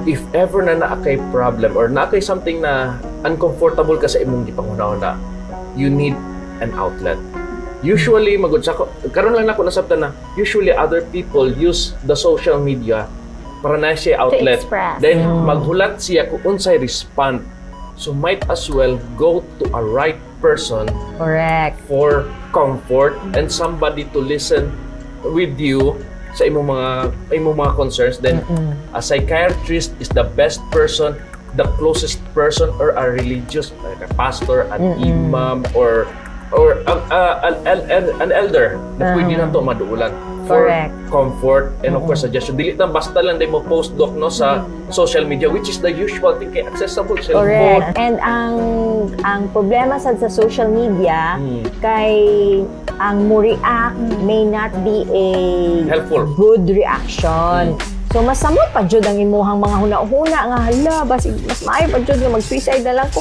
if ever na kay problem or na kay something na uncomfortable ka sa imong gipanguna-una, you need an outlet. Usually, karon lang ako nasabtan na, usually other people use the social media para na siya outlet. Then, maghulat siya kung unsay respond. So, might as well go to a right person for comfort and somebody to listen with you sa imong mga concerns. Then a psychiatrist is the best person, the closest person, or a religious like a pastor, an imam, or an elder na pwede na to maduulan for comfort and of course suggestion. Dili lang basta lang mo post doc no sa social media, which is the usual thing kay accessible cellphone. And ang problema sa social media kay ang mo react may not be a helpful good reaction. So masamot pa jud ang imuhang mga huna-huna nga hala mas maayo pa jud nga mag-suicide na lang ko.